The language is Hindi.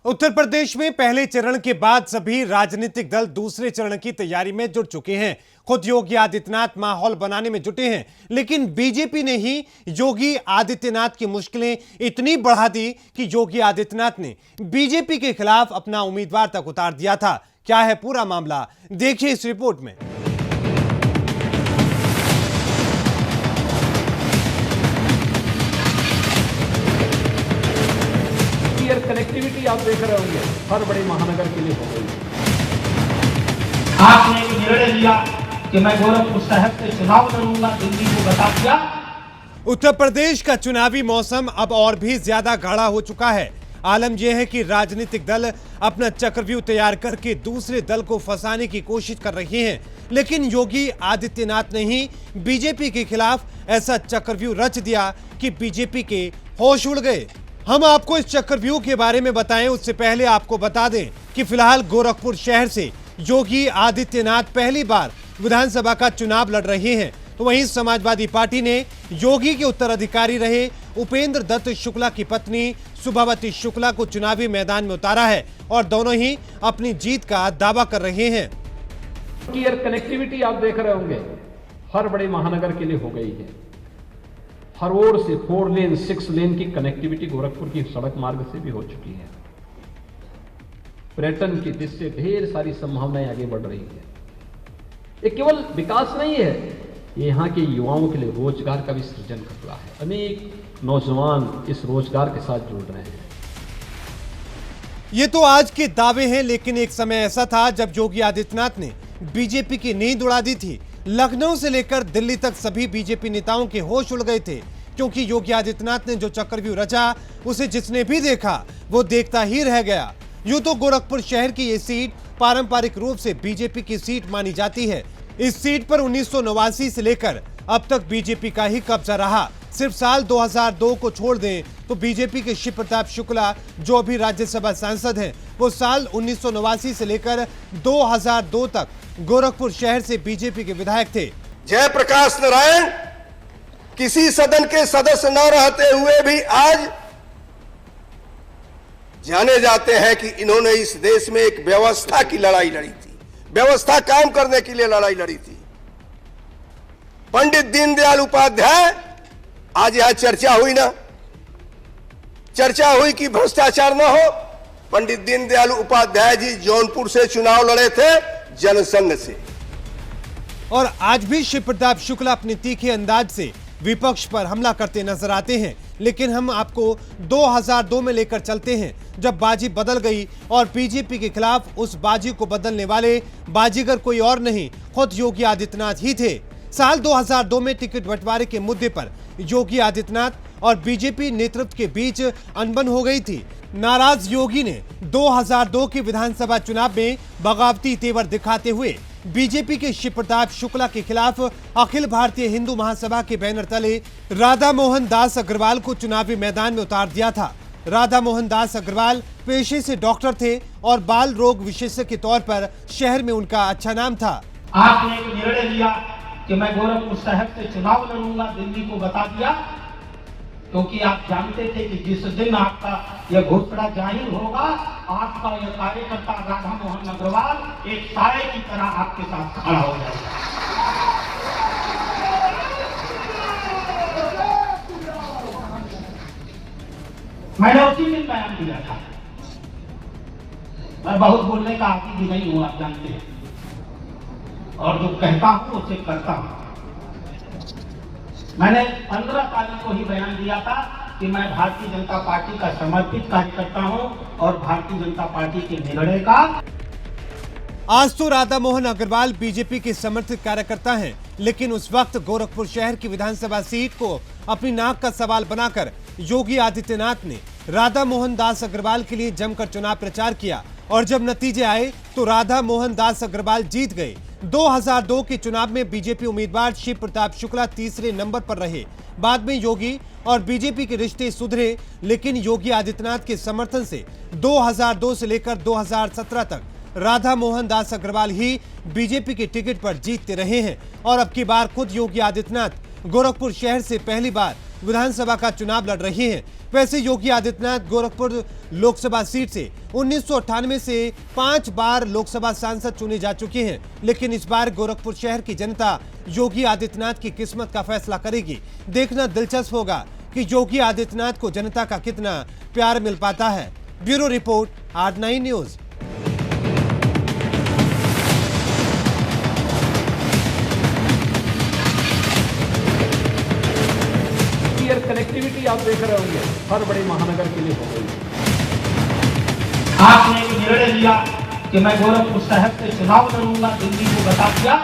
उत्तर प्रदेश में पहले चरण के बाद सभी राजनीतिक दल दूसरे चरण की तैयारी में जुट चुके हैं। खुद योगी आदित्यनाथ माहौल बनाने में जुटे हैं, लेकिन बीजेपी ने ही योगी आदित्यनाथ की मुश्किलें इतनी बढ़ा दी कि योगी आदित्यनाथ ने बीजेपी के खिलाफ अपना उम्मीदवार तक उतार दिया था। क्या है पूरा मामला, देखिए इस रिपोर्ट में। कनेक्टिविटी आप देख रहे होंगे हर बड़े महानगर के लिए हो गई। आपने एक निर्णय लिया कि मैं गोरखपुर शहर से चुनाव लड़ूंगा, दिल्ली को बता दिया। उत्तर प्रदेश का चुनावी मौसम अब और भी ज्यादा गाढ़ा हो चुका है। आलम यह है कि राजनीतिक दल अपना चक्रव्यूह तैयार करके दूसरे दल को फंसाने की कोशिश कर रही हैं, लेकिन योगी आदित्यनाथ ने ही बीजेपी के खिलाफ ऐसा चक्रव्यूह रच दिया कि बीजेपी के होश उड़ गए। हम आपको इस चक्रव्यूह के बारे में बताएं, उससे पहले आपको बता दें कि फिलहाल गोरखपुर शहर से योगी आदित्यनाथ पहली बार विधानसभा का चुनाव लड़ रहे हैं। तो वहीं समाजवादी पार्टी ने योगी के उत्तराधिकारी रहे उपेंद्र दत्त शुक्ला की पत्नी सुभावती शुक्ला को चुनावी मैदान में उतारा है और दोनों ही अपनी जीत का दावा कर रहे हैं। कनेक्टिविटी आप देख रहे होंगे हर बड़े महानगर के लिए हो गई है। हर ओर से 4 लेन 6 लेन की कनेक्टिविटी गोरखपुर की सड़क मार्ग से भी हो चुकी है। पर्यटन की दृष्टि से ढेर सारी संभावनाएं आगे बढ़ रही है। ये केवल विकास नहीं है, ये यहाँ के युवाओं के लिए रोजगार का भी सृजन कर रहा है। अनेक नौजवान इस रोजगार के साथ जुड़ रहे हैं। ये तो आज के दावे हैं, लेकिन एक समय ऐसा था जब योगी आदित्यनाथ ने बीजेपी की नींद उड़ा दी थी। लखनऊ से लेकर दिल्ली तक सभी बीजेपी नेताओं के होश उड़ गए थे, क्योंकि योगी आदित्यनाथ ने जो चक्रव्यूह रचा उसे जिसने भी देखा वो देखता ही रह गया। यूं तो गोरखपुर शहर की ये सीट पारंपरिक रूप से बीजेपी की सीट मानी जाती है। इस सीट पर 1989 से लेकर अब तक बीजेपी का ही कब्जा रहा। सिर्फ साल 2002 को छोड़ दें तो बीजेपी के शिव प्रताप शुक्ला जो अभी राज्यसभा सांसद हैं, वो साल 1989 से लेकर 2002 तक गोरखपुर शहर से बीजेपी के विधायक थे। जयप्रकाश नारायण किसी सदन के सदस्य न रहते हुए भी आज जाने जाते हैं कि इन्होंने इस देश में एक व्यवस्था की लड़ाई लड़ी थी, व्यवस्था कायम करने के लिए लड़ाई लड़ी थी। पंडित दीनदयाल उपाध्याय, आज यहां चर्चा हुई ना, चर्चा हुई कि भ्रष्टाचार न हो। पंडित दीनदयाल उपाध्याय जी जौनपुर से चुनाव लड़े थे जनसंघ से। और आज भी शिव प्रताप शुक्ला अपने तीखे अंदाज से विपक्ष पर हमला करते नजर आते हैं, लेकिन हम आपको 2002 में लेकर चलते हैं, जब बाजी बदल गई और बीजेपी के खिलाफ उस बाजी को बदलने वाले बाजीगर कोई और नहीं, खुद योगी आदित्यनाथ ही थे। साल 2002 में टिकट बंटवारे के मुद्दे पर योगी आदित्यनाथ और बीजेपी नेतृत्व के बीच अनबन हो गई थी। नाराज योगी ने 2002 के विधानसभा चुनाव में बगावती तेवर दिखाते हुए बीजेपी के शिव प्रताप शुक्ला के खिलाफ अखिल भारतीय हिंदू महासभा के बैनर तले राधा मोहन दास अग्रवाल को चुनावी मैदान में उतार दिया था। राधा मोहन दास अग्रवाल पेशे से डॉक्टर थे और बाल रोग विशेषज्ञ के तौर पर शहर में उनका अच्छा नाम था। आपने एक निर्णय लिया कि मैं गोरखपुर शहर से चुनाव लड़ूंगा, दिल्ली को बता दिया, क्योंकि आप जानते थे कि जिस दिन आपका यह घोषणा जाहिर होगा, आपका यह कार्यकर्ता राधा मोहन अग्रवाल एक साए की तरह आपके साथ खड़ा हो जाएगा। मैंने उसी दिन बयान दिया था। मैं बहुत बोलने का आदी भी नहीं हूं, आप जानते हैं, और जो कहता हूं उसे करता हूं। मैंने 15 तारीख को ही बयान दिया था कि मैं भारतीय जनता पार्टी का समर्पित कार्यकर्ता हूं और भारतीय जनता पार्टी के निर्णय का। आज तो राधा मोहन अग्रवाल बीजेपी के समर्थित कार्यकर्ता हैं, लेकिन उस वक्त गोरखपुर शहर की विधानसभा सीट को अपनी नाक का सवाल बनाकर योगी आदित्यनाथ ने राधा मोहन दास अग्रवाल के लिए जमकर चुनाव प्रचार किया और जब नतीजे आए तो राधा मोहन दास अग्रवाल जीत गए। 2002 के चुनाव में बीजेपी उम्मीदवार शिव प्रताप शुक्ला तीसरे नंबर पर रहे। बाद में योगी और बीजेपी के रिश्ते सुधरे, लेकिन योगी आदित्यनाथ के समर्थन से 2002 से लेकर 2017 तक राधा मोहन दास अग्रवाल ही बीजेपी के टिकट पर जीतते रहे हैं और अब की बार खुद योगी आदित्यनाथ गोरखपुर शहर से पहली बार विधानसभा का चुनाव लड़ रहे हैं। वैसे योगी आदित्यनाथ गोरखपुर लोकसभा सीट से 1998 से 5 बार लोकसभा सांसद चुने जा चुके हैं, लेकिन इस बार गोरखपुर शहर की जनता योगी आदित्यनाथ की किस्मत का फैसला करेगी। देखना दिलचस्प होगा कि योगी आदित्यनाथ को जनता का कितना प्यार मिल पाता है। Bureau report, R9 news. Connectivity आप देख रहे होंगे हर बड़े महानगर के लिए हो गई। आपने एक निर्णय लिया कि मैं गोरखपुर शहर से चुनाव लड़ूंगा, दिल्ली को बता दिया।